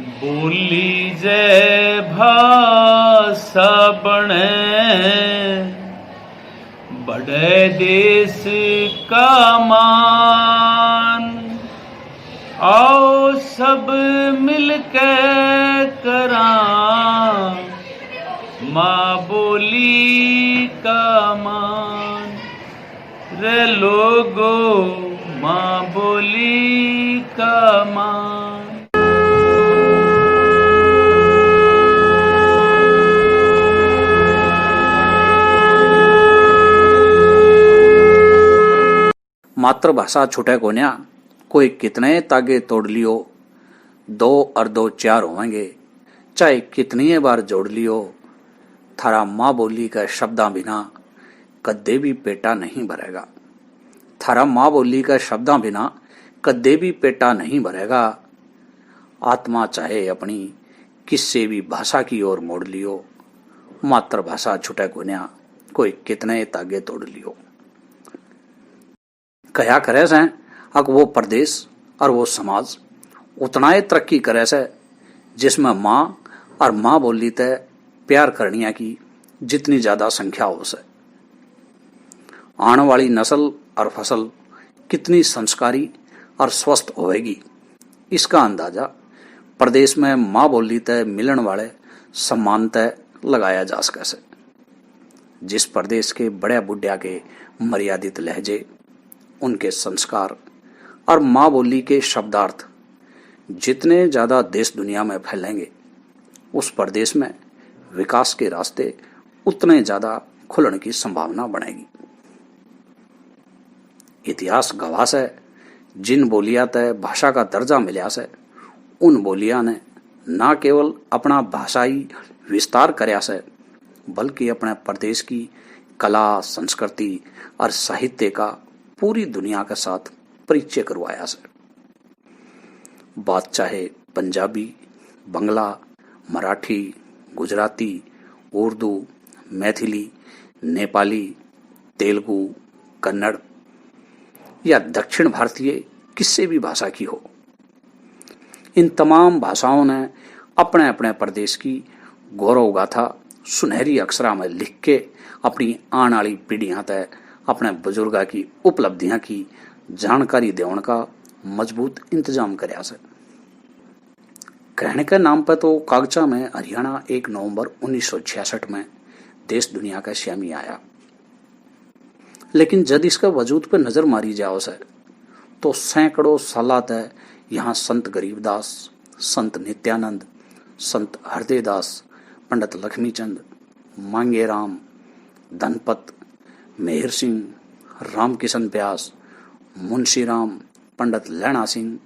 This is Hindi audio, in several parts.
बोली जय भाषा बने बड़े देश का मान। आओ सब मिलके करा माँ बोली का मान। रे लोगो माँ बोली का मान। मातृभाषा छुटे कोन्या कोई कितने तागे तोड़ लियो, दो और दो चार होंगे, चाहे कितनी बार जोड़ लियो। थारा माँ बोली का शब्दा बिना कद्दे भी पेटा नहीं भरेगा। थारा माँ बोली का शब्दा बिना कद्दे भी पेटा नहीं भरेगा। आत्मा चाहे अपनी किससे भी भाषा की ओर मोड़ लियो, मातृभाषा छुटे कोन्या कोई कितने तागे तोड़ लियो। कया करे से अक वो प्रदेश और वो समाज उतना ही तरक्की करे से जिसमें माँ और माँ बोली तय प्यार करनिया की जितनी ज्यादा संख्या हो से। आने वाली नस्ल और फसल कितनी संस्कारी और स्वस्थ होएगी, इसका अंदाजा प्रदेश में माँ बोली तय मिलन वाले सम्मान तय लगाया जा सके से। जिस प्रदेश के बड़े बुढ़िया के मर्यादित लहजे, उनके संस्कार और माँ बोली के शब्दार्थ जितने ज्यादा देश दुनिया में फैलेंगे, उस प्रदेश में विकास के रास्ते उतने ज्यादा खुलने की संभावना बढ़ेगी। इतिहास गवाह है, जिन बोलियां तय भाषा का दर्जा मिला से, उन बोलियां ने न केवल अपना भाषाई विस्तार करया से, बल्कि अपने प्रदेश की कला, संस्कृति और साहित्य का पूरी दुनिया के साथ परिचय करवाया से। बात चाहे पंजाबी, बंगला, मराठी, गुजराती, उर्दू, मैथिली, नेपाली, तेलुगु, कन्नड़ या दक्षिण भारतीय किसी भी भाषा की हो, इन तमाम भाषाओं ने अपने अपने प्रदेश की गौरव गाथा सुनहरी अक्षरा में लिख के अपनी आने वाली पीढ़ियां तक अपने बुजुर्गा की उपलब्धियां की जानकारी देने का मजबूत इंतजाम करया से। कहने के नाम पर तो कागजा में हरियाणा 1 नवंबर 1966 में देश दुनिया का श्यामी आया, लेकिन जब इसका वजूद पर नजर मारी जाओ से तो सैकड़ों साल तक यहाँ संत गरीबदास, संत नित्यानंद, संत हरदेदास, पंडित लक्ष्मीचंद, मांगेराम, धनपत, मेहर सिंह, रामकिशन व्यास, मुंशीराम, पंडित लैणा सिंह,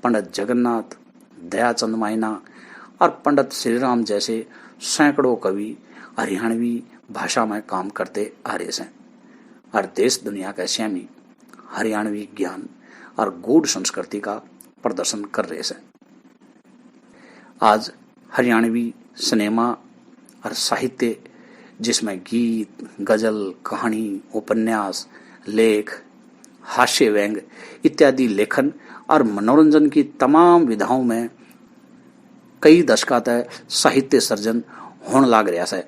पंडित जगन्नाथ, दयाचंद मायना और पंडित श्रीराम जैसे सैकड़ों कवि हरियाणवी भाषा में काम करते आ रहे हैं और देश दुनिया के श्यामी हरियाणवी ज्ञान और गूढ़ संस्कृति का प्रदर्शन कर रहे हैं। आज हरियाणवी सिनेमा और साहित्य, जिसमें गीत, गजल, कहानी, उपन्यास, लेख, हास्य व्यंग इत्यादि लेखन और मनोरंजन की तमाम विधाओं में कई दशक तक साहित्य सर्जन होने लग रहा है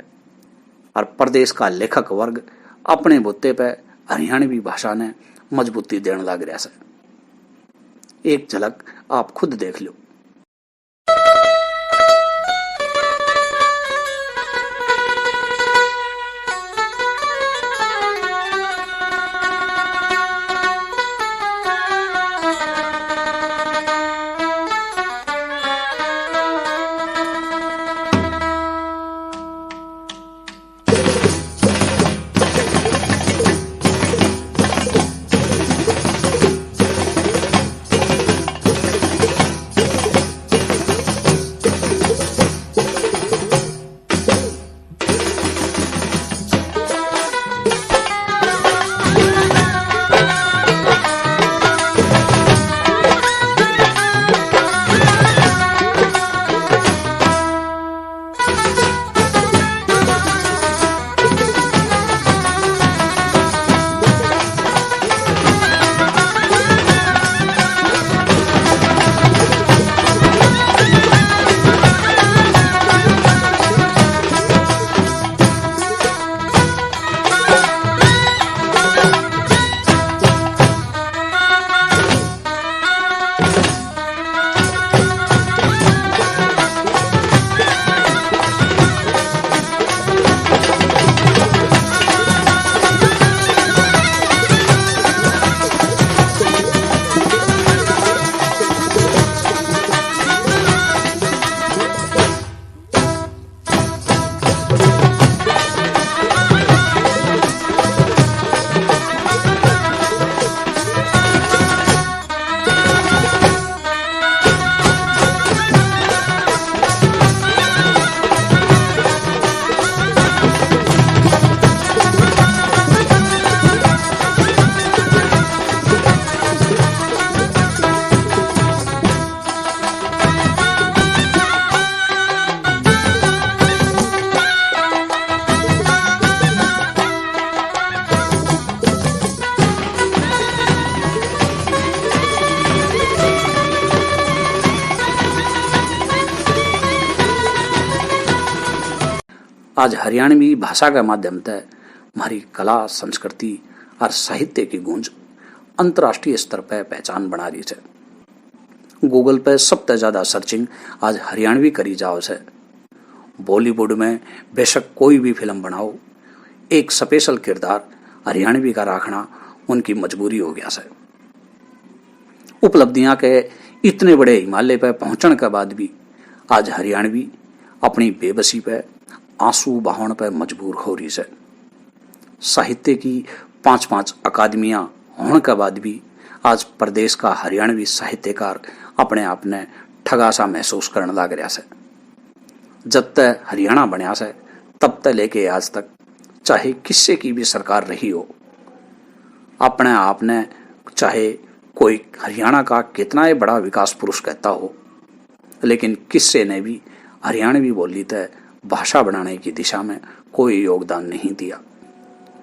और प्रदेश का लेखक वर्ग अपने बुत्ते पे हरियाणवी भाषा ने मजबूती देने लग रहा है। एक झलक आप खुद देख लो। आज हरियाणवी भाषा के माध्यम से हमारी कला, संस्कृति और साहित्य की गूंज अंतर्राष्ट्रीय स्तर पर पहचान बना रही है। गूगल पे सबसे ज्यादा सर्चिंग आज हरियाणवी करी जाओ से। बॉलीवुड में बेशक कोई भी फिल्म बनाओ, एक स्पेशल किरदार हरियाणवी का रखना उनकी मजबूरी हो गया से। उपलब्धियां के इतने बड़े हिमालय पर पहुंचने के बाद भी आज हरियाणवी अपनी बेबसी पे आंसू बहाने पर मजबूर हो रही है। साहित्य की 5-5 अकादमियां होने के बाद भी आज प्रदेश का हरियाणवी साहित्यकार अपने आप ने ठगा सा महसूस करने लग रहा है। जब तक हरियाणा बनया से तब तक लेके आज तक चाहे किसी की भी सरकार रही हो, अपने आप ने चाहे कोई हरियाणा का कितना ही बड़ा विकास पुरुष कहता हो, लेकिन किसी ने भी हरियाणवी बोली तय भाषा बनाने की दिशा में कोई योगदान नहीं दिया।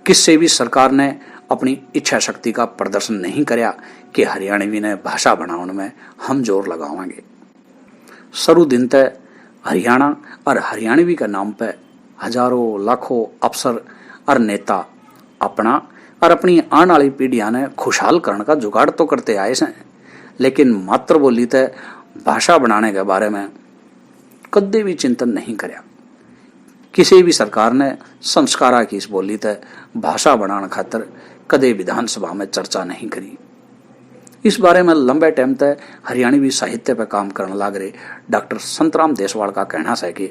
किसी भी सरकार ने अपनी इच्छा शक्ति का प्रदर्शन नहीं किया कि हरियाणवी ने भाषा बनाने में हम जोर लगावांगे। शुरू दिन तय हरियाणा और हरियाणवी के नाम पे हजारों लाखों अफसर और नेता अपना और अपनी आने वाली पीढ़ियां ने खुशहाल करने का जुगाड़ तो करते आए हैं, लेकिन मातृबोली तय भाषा बनाने के बारे में कदे भी चिंतन नहीं करया। किसी भी सरकार ने संस्कारा की इस बोली तय भाषा बनाने खातर कदे विधानसभा में चर्चा नहीं करी। इस बारे में लंबे टाइम तक हरियाणवी साहित्य पर काम करने लग रहे डॉक्टर संतराम देसवाल का कहना है कि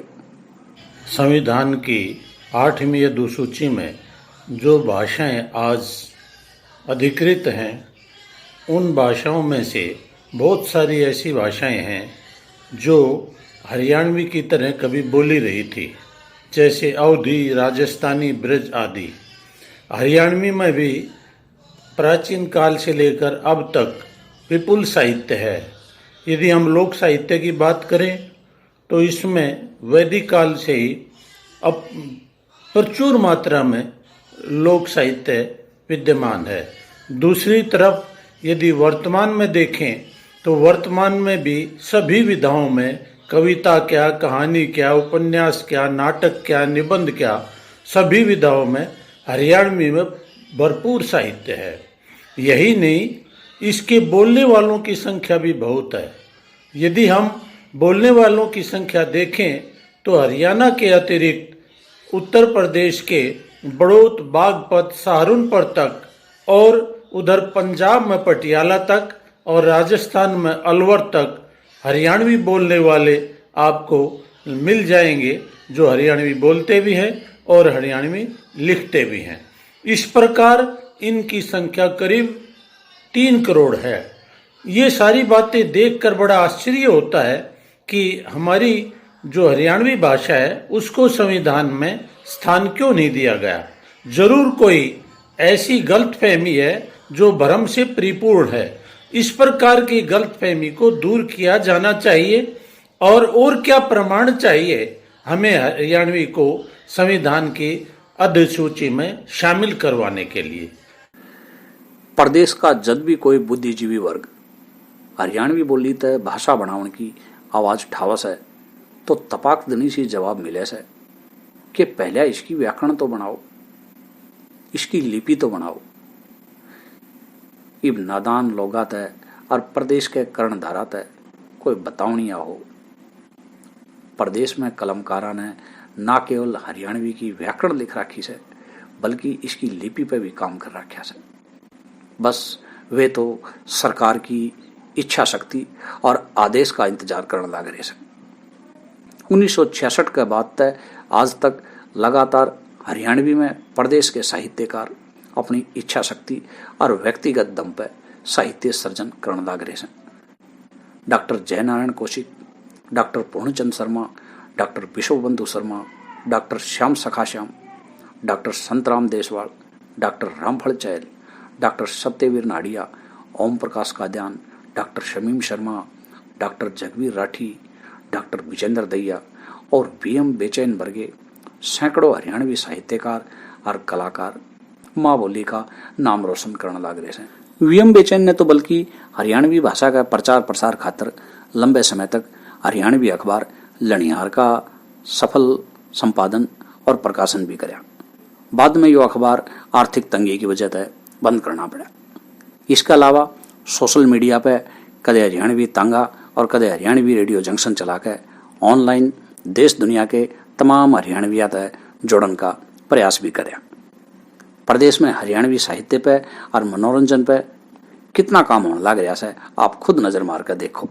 संविधान की 8वीं अनुसूची में जो भाषाएं आज अधिकृत हैं, उन भाषाओं में से बहुत सारी ऐसी भाषाएं हैं जो हरियाणवी की तरह कभी बोली रही थी, जैसे अवधी, राजस्थानी, ब्रज आदि। हरियाणवी में भी प्राचीन काल से लेकर अब तक विपुल साहित्य है। यदि हम लोक साहित्य की बात करें तो इसमें वैदिक काल से ही अब प्रचुर मात्रा में लोक साहित्य विद्यमान है। दूसरी तरफ यदि वर्तमान में देखें तो वर्तमान में भी सभी विधाओं में कविता क्या, कहानी क्या, उपन्यास क्या, नाटक क्या, निबंध क्या, सभी विधाओं में हरियाणवी में भरपूर साहित्य है। यही नहीं, इसके बोलने वालों की संख्या भी बहुत है। यदि हम बोलने वालों की संख्या देखें तो हरियाणा के अतिरिक्त उत्तर प्रदेश के बड़ौत, बागपत, सहारनपुर तक और उधर पंजाब में पटियाला तक और राजस्थान में अलवर तक हरियाणवी बोलने वाले आपको मिल जाएंगे, जो हरियाणवी बोलते भी हैं और हरियाणवी लिखते भी हैं। इस प्रकार इनकी संख्या करीब 3 करोड़ है। ये सारी बातें देखकर बड़ा आश्चर्य होता है कि हमारी जो हरियाणवी भाषा है उसको संविधान में स्थान क्यों नहीं दिया गया। जरूर कोई ऐसी गलतफहमी है जो भ्रम से परिपूर्ण है। इस प्रकार की गलतफहमी को दूर किया जाना चाहिए। और क्या प्रमाण चाहिए हमें हरियाणवी को संविधान की अधिसूची में शामिल करवाने के लिए। प्रदेश का जब भी कोई बुद्धिजीवी वर्ग हरियाणवी बोली तय भाषा बनाने की आवाज ठावस है तो तपाक दनी सी जवाब मिले से कि पहले इसकी व्याकरण तो बनाओ, इसकी लिपि तो बनाओ। इब नादान लोगा तय और प्रदेश के कर्णधारा तय कोई बतावनी हो। प्रदेश में कलमकारा ने न केवल हरियाणवी की व्याकरण लिख रखी है बल्कि इसकी लिपि पे भी काम कर रखा है। बस वे तो सरकार की इच्छा शक्ति और आदेश का इंतजार करने लग रहे हैं। 1966 के बाद तक आज तक लगातार हरियाणवी में प्रदेश के साहित्यकार अपनी इच्छा शक्ति और व्यक्तिगत दम पर साहित्य सर्जन करने लग रहे हैं। Doctor Jaynarayan Kaushik, doctor Purnachand Sharma, doctor Vishwabandhu Sharma, doctor Shyam Sakhashyam, doctor Santram Deswal, doctor Ramphal Chail, doctor Satyavir Nadia, Om Prakash Kadian, doctor Shamim Sharma, doctor Jagvir Rathi, doctor Vijender Dahiya और VM बेचैन वर्गे सैकड़ों हरियाणवी साहित्यकार और कलाकार माँ बोली का नाम रोशन करने लग रहे हैं। VM बेचैन ने तो बल्कि हरियाणवी भाषा का प्रचार प्रसार खातर लंबे समय तक हरियाणवी अखबार लनिहार का सफल संपादन और प्रकाशन भी कराया। बाद में यो अखबार आर्थिक तंगी की वजह से बंद करना पड़ा। इसके अलावा सोशल मीडिया पे कदे हरियाणवी तांगा और कदे हरियाणवी रेडियो जंक्शन चला के ऑनलाइन देश दुनिया के तमाम हरियाणविया तक जोड़न का प्रयास भी कराया। प्रदेश में हरियाणवी साहित्य पे और मनोरंजन पे कितना काम होने लग रहा है, आप खुद नजर मार कर देखो।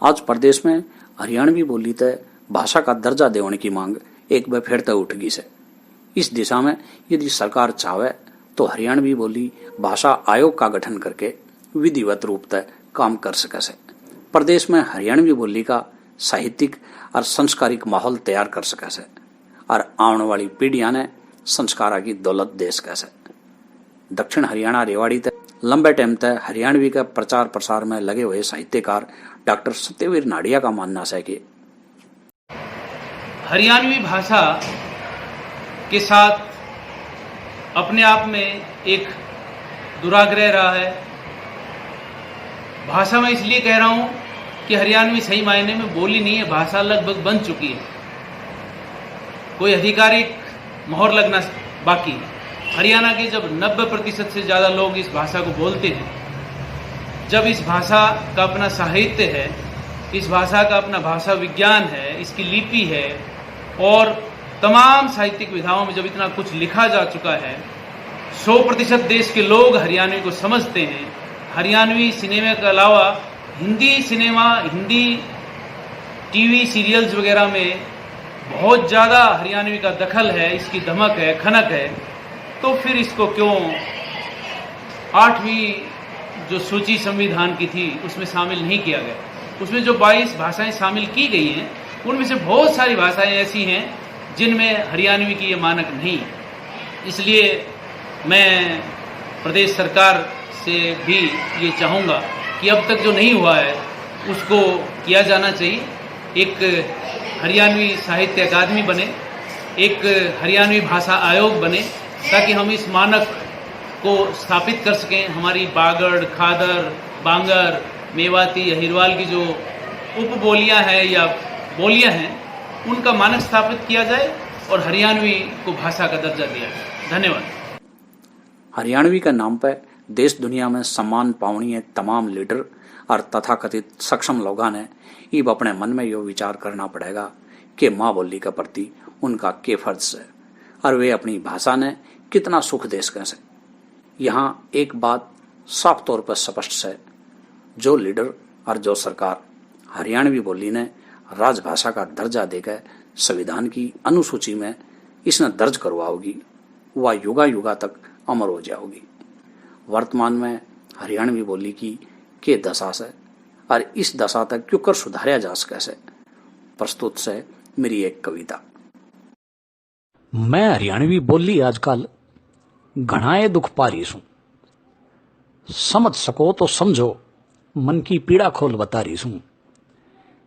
आज प्रदेश में हरियाणवी बोली तय भाषा का दर्जा देने की मांग एक बार फिर तय उठ गई है। इस दिशा में यदि सरकार चाहे तो हरियाणवी बोली भाषा आयोग का गठन करके विधिवत रूप तय काम कर सके से प्रदेश में हरियाणवी बोली का साहित्यिक और संस्कारिक माहौल तैयार कर सके से और आने वाली पीढ़ियां ने संस्कारा की दौलत दे सके से। दक्षिण हरियाणा रेवाड़ी तक लंबे टाइम तक हरियाणवी का प्रचार प्रसार में लगे हुए साहित्यकार डॉक्टर सत्यवीर नाडिया का मानना है कि हरियाणवी भाषा के साथ अपने आप में एक दुराग्रह रहा है। भाषा में इसलिए कह रहा हूं कि हरियाणवी सही मायने में बोली नहीं है, भाषा लगभग बन चुकी है, कोई आधिकारिक मोहर लगना बाकी। हरियाणा के जब 90% से ज़्यादा लोग इस भाषा को बोलते हैं, जब इस भाषा का अपना साहित्य है, इस भाषा का अपना भाषा विज्ञान है, इसकी लिपि है और तमाम साहित्यिक विधाओं में जब इतना कुछ लिखा जा चुका है, 100% देश के लोग हरियाणवी को समझते हैं। हरियाणवी सिनेमा के अलावा Hindi cinema, Hindi TV serials वगैरह में बहुत ज़्यादा हरियाणवी का दखल है, इसकी धमक है, खनक है, तो फिर इसको क्यों 8वीं जो सूची संविधान की थी उसमें शामिल नहीं किया गया। उसमें जो 22 भाषाएं शामिल की गई हैं उनमें से बहुत सारी भाषाएं ऐसी हैं जिनमें हरियाणवी की ये मानक नहीं है। इसलिए मैं प्रदेश सरकार से भी ये चाहूँगा कि अब तक जो नहीं हुआ है उसको किया जाना चाहिए। एक हरियाणवी साहित्य अकादमी बने, एक हरियाणवी भाषा आयोग बने, ताकि हम इस मानक को स्थापित कर सकें। हमारी बागड़, खादर, बांगर, मेवाती, अहिरवाल की जो उपबोलियां हैं या बोलियां हैं उनका मानक स्थापित किया जाए और हरियाणवी को भाषा का दर्जा दिया जाए। धन्यवाद। हरियाणवी का नाम पर देश दुनिया में सम्मान पावनी है तमाम लीडर और तथाकथित सक्षम लोगों ने इब अपने मन में यो विचार करना पड़ेगा कि माँ बोली के प्रति उनका के फर्ज है और वे अपनी भाषा ने कितना सुख दे सकें। यहाँ एक बात साफ तौर पर स्पष्ट है, जो लीडर और जो सरकार हरियाणवी बोली ने राजभाषा का दर्जा देकर संविधान की अनुसूची में इसने दर्ज करवाओगी, वह युगा युगा तक अमर हो जाओगी। वर्तमान में हरियाणवी बोली की के दशा से और इस दशा तक क्यों कर सुधारा जा सके, प्रस्तुत से मेरी एक कविता। मैं हरियाणवी बोली आजकल घणाए दुख पा रही हूं, समझ सको तो समझो मन की पीड़ा खोल बता रही हूं।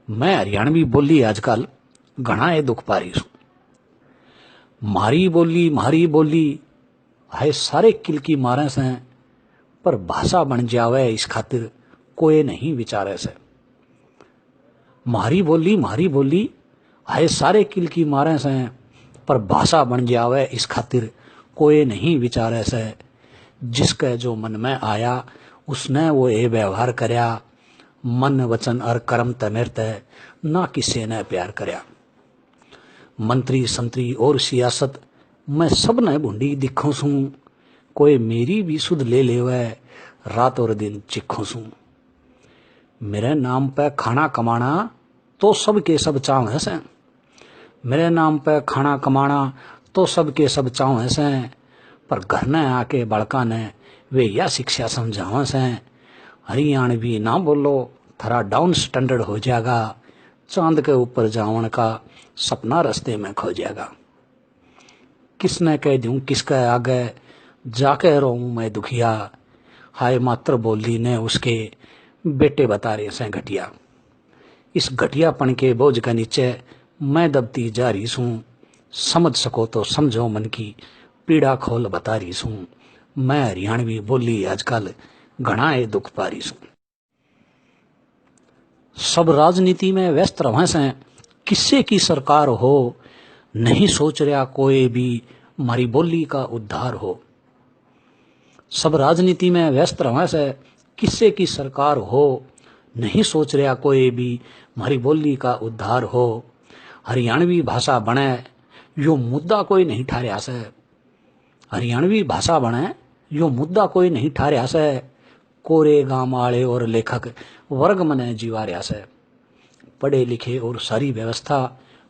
मैं हरियाणवी बोली आजकल घणाए दुख पा रही हूं। मारी बोली है सारे किल की मारे से, पर भाषा बन जावे इस खातिर कोई नहीं विचारे से। मारी बोली है सारे किल की मारे से, पर भाषा बन जावे इस खातिर कोई नहीं विचारे से। जिसके जो मन में आया उसने वो ये व्यवहार करया, मन वचन और कर्म तमेरते ना किसी ने प्यार करया। मंत्री संतरी और सियासत मैं सब ने भूंडी दिखो सूं, कोई मेरी भी सुध ले लेवे रात और दिन चिखो सूं। मेरे नाम पे खाना कमाना तो सबके सब चाव से, मेरे नाम पे खाना कमाना तो सबके सब चाव से, पर घर ने आके बड़का ने वे या शिक्षा समझावा से। हरियाणवी ना बोलो थरा डाउन स्टैंडर्ड हो जाएगा, चांद के ऊपर जावन का सपना रास्ते में खो जाएगा। किसने कह दूं किसके आगे जाके रहूं मैं दुखिया, हाय मात्र बोली ने उसके बेटे बता रहे से घटिया। इस घटियापन के बोझ के नीचे मैं दबती जा रही हूं, समझ सको तो समझो मन की पीड़ा खोल बता रही हूं। मैं हरियाणवी बोली आजकल घणाए दुख पा रही हूं। सब राजनीति में व्यस्त रहे से, किससे की सरकार हो, नहीं सोच रहा कोई भी हमारी बोली का उद्धार हो। सब राजनीति में व्यस्त रहे से, किससे की सरकार हो, नहीं सोच रहा कोई भी हमारी बोली का उद्धार हो। हरियाणवी भाषा बने यो मुद्दा कोई नहीं ठहराया से, हरियाणवी भाषा बने यो मुद्दा कोई नहीं ठहराया से। कोरे गांव वाले और लेखक वर्ग मने जीवार्या से, पढ़े लिखे और सारी व्यवस्था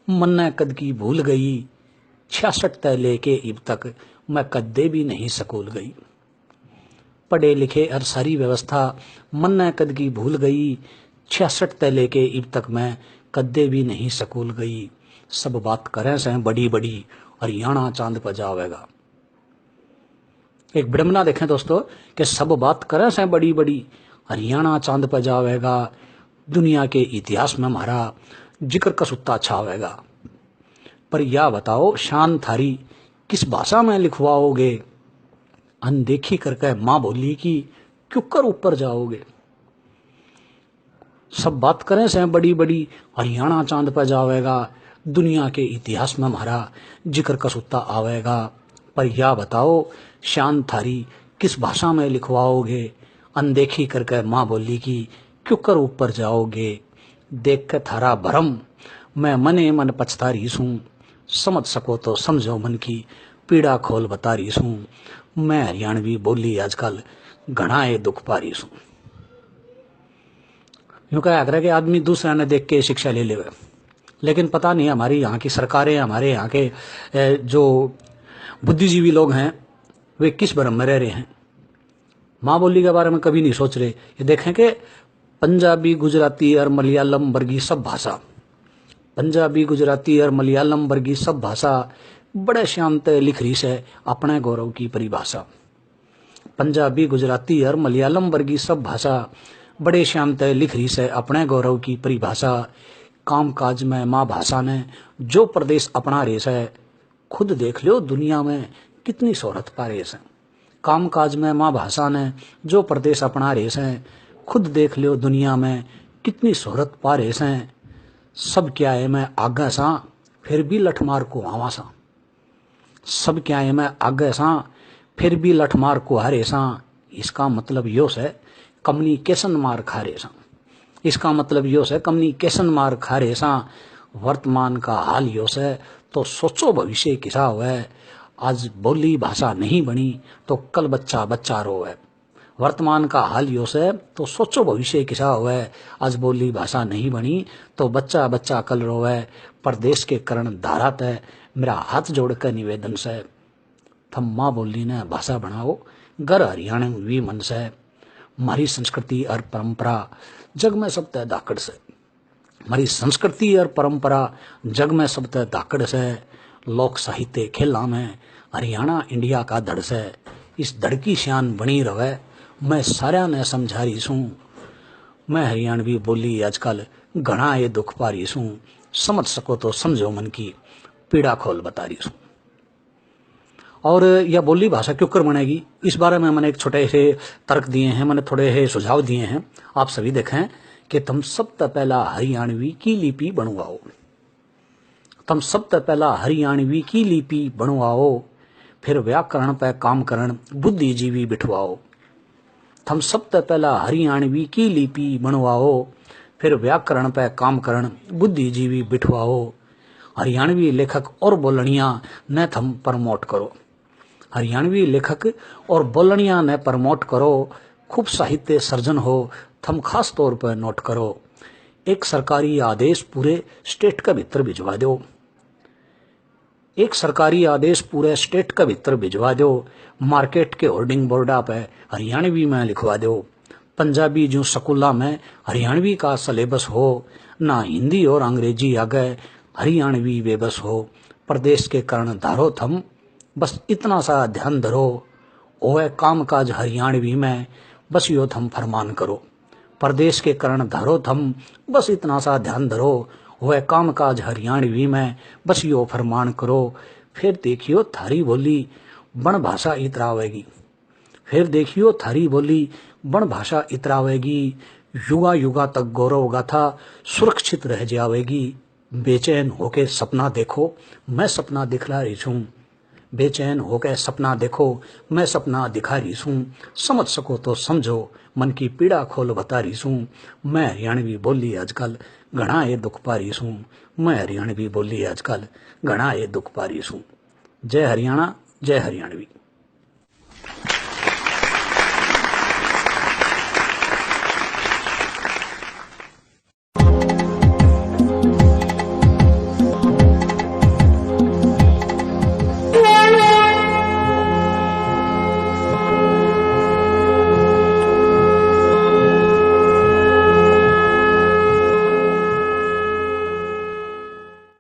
मन ने कद की भूल गई। 66 तय लेके अब तक मैं कद्दे भी नहीं स्कूल गई। पढ़े लिखे और सारी व्यवस्था मन ने कद की भूल गई। 66 तय लेके अब तक मैं कद्दे भी नहीं स्कूल गई। सब बात करें से बड़ी बड़ी हरियाणा चांद पर जावेगा। एक विडंबना देखें दोस्तों कि सब बात करें से बड़ी बड़ी हरियाणा चांद पर जावेगा, दुनिया के इतिहास में हमारा जिक्र कसूता छावेगा। पर यह बताओ शान थारी किस भाषा में लिखवाओगे, अनदेखी करके माँ बोली की क्यों कर ऊपर जाओगे। सब बात करें से बड़ी बड़ी हरियाणा चांद पर जावेगा, दुनिया के इतिहास में हमारा जिक्र कसूता आवेगा। पर यह बताओ शान थारी किस भाषा में लिखवाओगे, अनदेखी करके माँ बोली की क्यों कर ऊपर जाओगे। देख के थारा भरम मैं मने मन पछता रही हूं, समझ सको तो समझो मन की पीड़ा खोल बता रही हूं। मैं हरियाणवी बोली आजकल घणाए दुख पा रही हूं। यूं कहा कि आदमी दूसरा ने देख के शिक्षा ले ले, लेकिन पता नहीं हमारी यहाँ की सरकारें, हमारे यहाँ के जो बुद्धिजीवी लोग हैं वे किस भ्रम में रह रहे हैं। माँ बोली के बारे में कभी नहीं सोच रहे। ये देखें कि पंजाबी गुजराती और मलयालम वर्गी सब भाषा, पंजाबी गुजराती और मलयालम वर्गी सब भाषा बड़े शांत लिख रही से अपने गौरव की परिभाषा। पंजाबी गुजराती और मलयालम वर्गी सब भाषा बड़े शांत लिख रही से अपने गौरव की परिभाषा। काम काज में माँ भाषा ने जो प्रदेश अपना रेस है, खुद देख लो दुनिया में कितनी शोहरत पा रेस है। काम काज में माँ भाषा ने जो प्रदेश अपना रेस है, खुद देख लो दुनिया में कितनी शोहरत पा रेस है। सब क्या है मैं आगे सा फिर भी लठमार को आवा सा, सब क्या है मैं आगे सा फिर भी लठमार को हारे सा। इसका मतलब यो से कम्युनिकेशन मार खा रे सा, इसका मतलब यो से कम्युनिकेशन मार खा रे सा। वर्तमान का हाल यो से तो सोचो भविष्य किसा हुआ है। आज बोली भाषा नहीं बनी तो कल बच्चा बच्चा रोवे। वर्तमान का हाल यो से तो सोचो भविष्य किसा हुए। आज बोली भाषा नहीं बनी तो बच्चा बच्चा कल रोवे। प्रदेश के करण धारात है मेरा हाथ जोड़कर निवेदन से थम माँ बोली ने भाषा बनाओ घर हरियाणा वी मन से। हमारी संस्कृति और परंपरा जग में सब तय धाकड़ से। हमारी संस्कृति और परंपरा जग में सब तय धाकड़ से। लोक साहित्य खेला में हरियाणा इंडिया का धड़ से। इस धड़ की शान बनी रहे मैं सारा ने समझा रही सूं। मैं हरियाणवी बोली आजकल घना ये दुख पा रही सूं। समझ सको तो समझो मन की पीड़ा खोल बता रही सूं। और यह बोली भाषा क्यों कर बनेगी इस बारे में मैंने एक छोटे से तर्क दिए हैं, मैंने थोड़े से सुझाव दिए हैं। आप सभी देखें कि तुम सबसे पहला हरियाणवी की लिपि बनवाओ। तुम सबसे पहला हरियाणवी की लिपि बनवाओ फिर व्याकरण पे काम करण बुद्धिजीवी बिठवाओ। तुम सबसे पहला हरियाणवी की लिपि बनवाओ फिर व्याकरण पे काम करण बुद्धिजीवी बिठवाओ। हरियाणवी लेखक और बोलनिया ने थम प्रमोट करो। हरियाणवी लेखक और बोलनिया ने प्रमोट करो। खूब साहित्य सर्जन हो थम खास तौर पर नोट करो। एक सरकारी आदेश पूरे स्टेट का भीतर भिजवा दो। एक सरकारी आदेश पूरे स्टेट का भीतर भिजवा दो। मार्केट के होर्डिंग बोर्डा पे हरियाणवी में लिखवा दो। पंजाबी जो स्कूला में हरियाणवी का सिलेबस हो ना हिंदी और अंग्रेजी आगे हरियाणवी बेबस हो। प्रदेश के कारण धारो थम बस इतना सा ध्यान धरो। ओए काम काज हरियाणवी में बस यो थम फरमान करो। प्रदेश के कारण धारो थम बस इतना सा ध्यान धरो। ओए काम काज हरियाणवी में बस यो फरमान करो। फिर देखियो थारी बोली बन भाषा इतरावेगी। फिर देखियो थारी बोली बन भाषा इतरावेगी। युगा युगा तक गौरव गाथा सुरक्षित रह जावेगी। बेचैन होके सपना देखो मैं सपना दिखला रही हूं। बेचैन होके सपना देखो मैं सपना दिखा रही हूं। समझ सको तो समझो मन की पीड़ा खोल बता रही हूं। मैं हरियाणवी बोली आजकल घना ये दुख पा रही हूं। मैं हरियाणवी बोली आजकल घना ये दुख पा रही हूं। जय हरियाणा जय हरियाणवी।